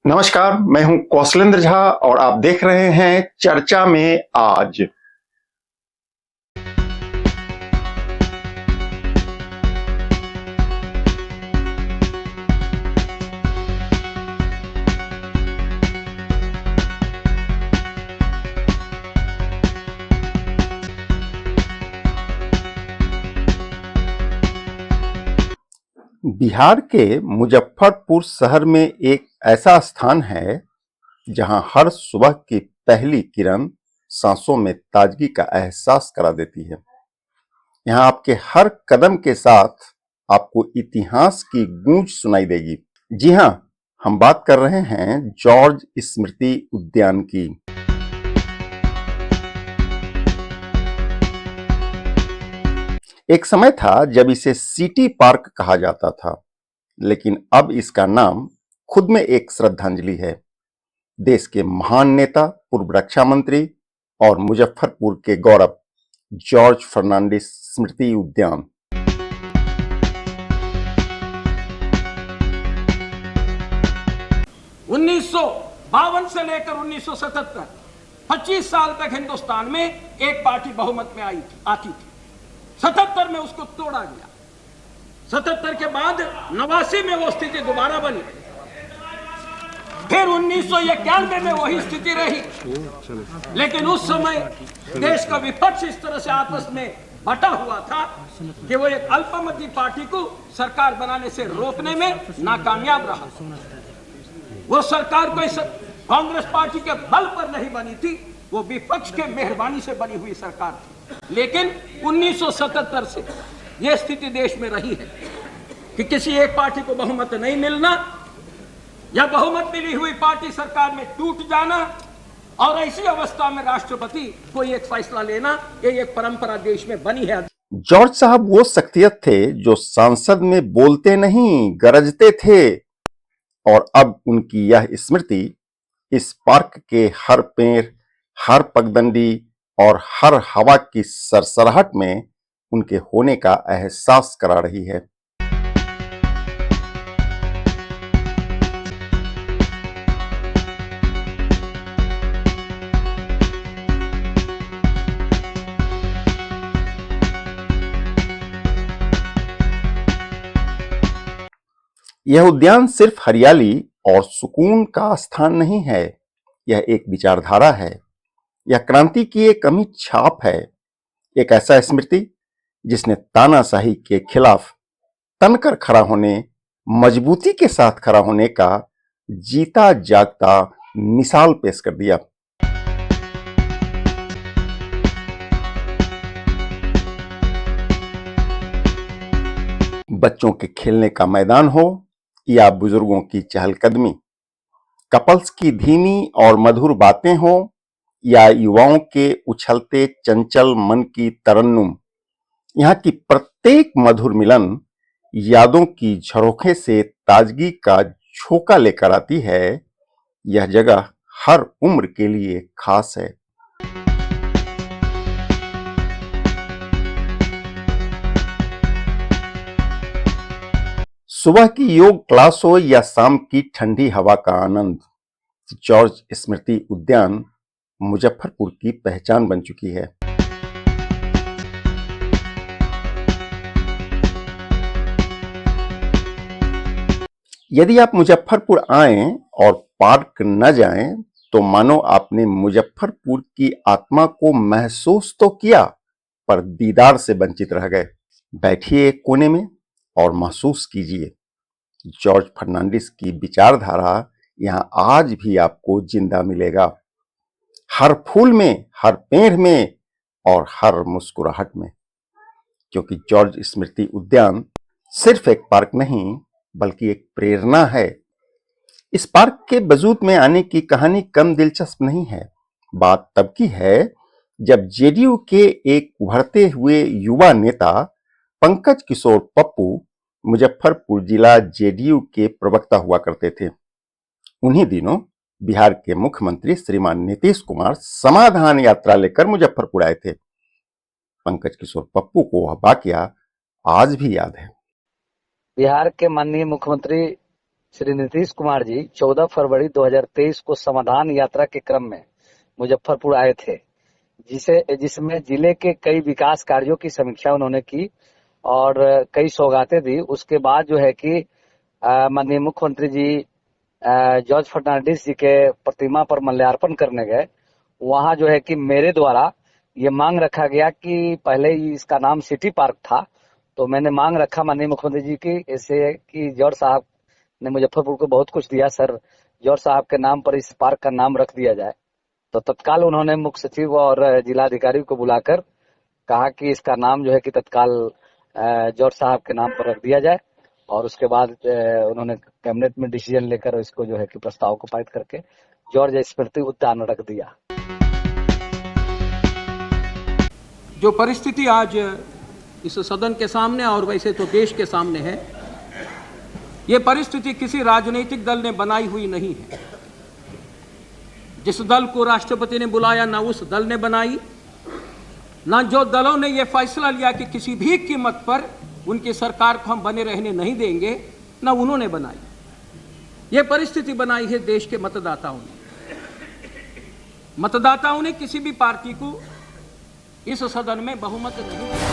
नमस्कार, मैं हूं कौशलेंद्र झा और आप देख रहे हैं चर्चा में आज। बिहार के मुजफ्फरपुर शहर में एक ऐसा स्थान है जहां हर सुबह की पहली किरण सांसों में ताजगी का एहसास करा देती है। यहां आपके हर कदम के साथ आपको इतिहास की गूंज सुनाई देगी। जी हां, हम बात कर रहे हैं जॉर्ज स्मृति उद्यान की। एक समय था जब इसे सिटी पार्क कहा जाता था, लेकिन अब इसका नाम खुद में एक श्रद्धांजलि है। देश के महान नेता, पूर्व रक्षा मंत्री और मुजफ्फरपुर के गौरव जॉर्ज फर्नांडिस स्मृति उद्यान। 1952 से लेकर 1977 25 साल तक हिंदुस्तान में एक पार्टी बहुमत में आती थी। 77 में उसको तोड़ा गया। 77 के बाद 89 में वो स्थिति दोबारा बनी। फिर 1991 में वही स्थिति रही। लेकिन उस समय देश का विपक्ष इस तरह से आपस में बटा हुआ था कि वो एक अल्पमती पार्टी को सरकार बनाने से रोकने में नाकामयाब रहा। वो सरकार कोई कांग्रेस पार्टी के बल पर नहीं बनी थी, वो विपक्ष के मेहरबानी से बनी हुई सरकार थी। लेकिन 1977 से यह स्थिति देश में रही है कि किसी एक पार्टी को बहुमत नहीं मिलना या बहुमत मिली हुई पार्टी सरकार में टूट जाना, और ऐसी अवस्था में राष्ट्रपति कोई एक फैसला लेना, ये एक परंपरा देश में बनी है। जॉर्ज साहब वो शख्सियत थे जो संसद में बोलते नहीं, गरजते थे। और अब उनकी यह स्मृति इस पार्क के हर पेड़, हर पगडंडी और हर हवा की सरसराहट में उनके होने का एहसास करा रही है। यह उद्यान सिर्फ हरियाली और सुकून का स्थान नहीं है, यह एक विचारधारा है। यह क्रांति की एक अमिट छाप है, एक ऐसा स्मृति जिसने तानाशाही के खिलाफ तनकर खड़ा होने, मजबूती के साथ खड़ा होने का जीता जागता मिसाल पेश कर दिया। बच्चों के खेलने का मैदान हो या बुजुर्गों की चहलकदमी, कपल्स की धीमी और मधुर बातें हो या युवाओं के उछलते चंचल मन की तरन्नुम, यहाँ की प्रत्येक मधुर मिलन यादों की झरोखे से ताजगी का झोंका लेकर आती है। यह जगह हर उम्र के लिए खास है। सुबह की योग क्लास हो या शाम की ठंडी हवा का आनंद, जॉर्ज स्मृति उद्यान मुजफ्फरपुर की पहचान बन चुकी है। यदि आप मुजफ्फरपुर आएं और पार्क न जाएं तो मानो आपने मुजफ्फरपुर की आत्मा को महसूस तो किया पर दीदार से वंचित रह गए। बैठिए एक कोने में और महसूस कीजिए, जॉर्ज फर्नांडिस की विचारधारा यहां आज भी आपको जिंदा मिलेगा, हर फूल में, हर पेड़ में और हर मुस्कुराहट में। क्योंकि जॉर्ज स्मृति उद्यान सिर्फ एक पार्क नहीं बल्कि एक प्रेरणा है। इस पार्क के वजूद में आने की कहानी कम दिलचस्प नहीं है। बात तब की है जब जेडीयू के एक उभरते हुए युवा नेता पंकज किशोर पप्पू मुजफ्फरपुर जिला जेडीयू के प्रवक्ता हुआ करते थे। उन्हीं दिनों बिहार के मुख्यमंत्री श्रीमान नीतीश कुमार समाधान यात्रा लेकर मुजफ्फरपुर आए थे। पंकज किशोर पप्पू को वह वाकया आज भी याद है। बिहार के माननीय मुख्यमंत्री श्री नीतीश कुमार जी 14 फरवरी 2023 को समाधान यात्रा के क्रम में मुजफ्फरपुर आए थे, जिसमें जिले के कई विकास कार्यों की समीक्षा उन्होंने की और कई सौगातें दी। उसके बाद जो है कि माननीय मुख्यमंत्री जी जॉर्ज फर्नांडिस जी के प्रतिमा पर माल्यार्पण करने गए। वहां जो है कि मेरे द्वारा ये मांग रखा गया कि पहले ही इसका नाम सिटी पार्क था, तो मैंने मांग रखा माननीय मुख्यमंत्री जी की ऐसे कि जॉर्ज साहब ने मुजफ्फरपुर को बहुत कुछ दिया, सर जॉर्ज साहब के नाम पर इस पार्क का नाम रख दिया जाए। तो तत्काल उन्होंने मुख्य सचिव और जिलाधिकारी को बुलाकर कहा कि इसका नाम जो है कि तत्काल जॉर्ज साहब के नाम पर रख दिया जाए और उसके बाद उन्होंने कैबिनेट में डिसीजन लेकर इसको जो है कि प्रस्ताव को पारित करके जॉर्ज स्मृति उद्यान रख दिया। जो परिस्थिति आज इस सदन के सामने और वैसे तो देश के सामने है, ये परिस्थिति किसी राजनीतिक दल ने बनाई हुई नहीं है। जिस दल को राष्ट्रपति ने बुलाया ना उस दल ने बनाई, ना जो दलों ने ये फैसला लिया कि किसी भी कीमत पर उनकी सरकार को हम बने रहने नहीं देंगे, ना उन्होंने बनाई। ये परिस्थिति बनाई है देश के मतदाताओं ने। मतदाताओं ने किसी भी पार्टी को इस सदन में बहुमत नहीं दिया।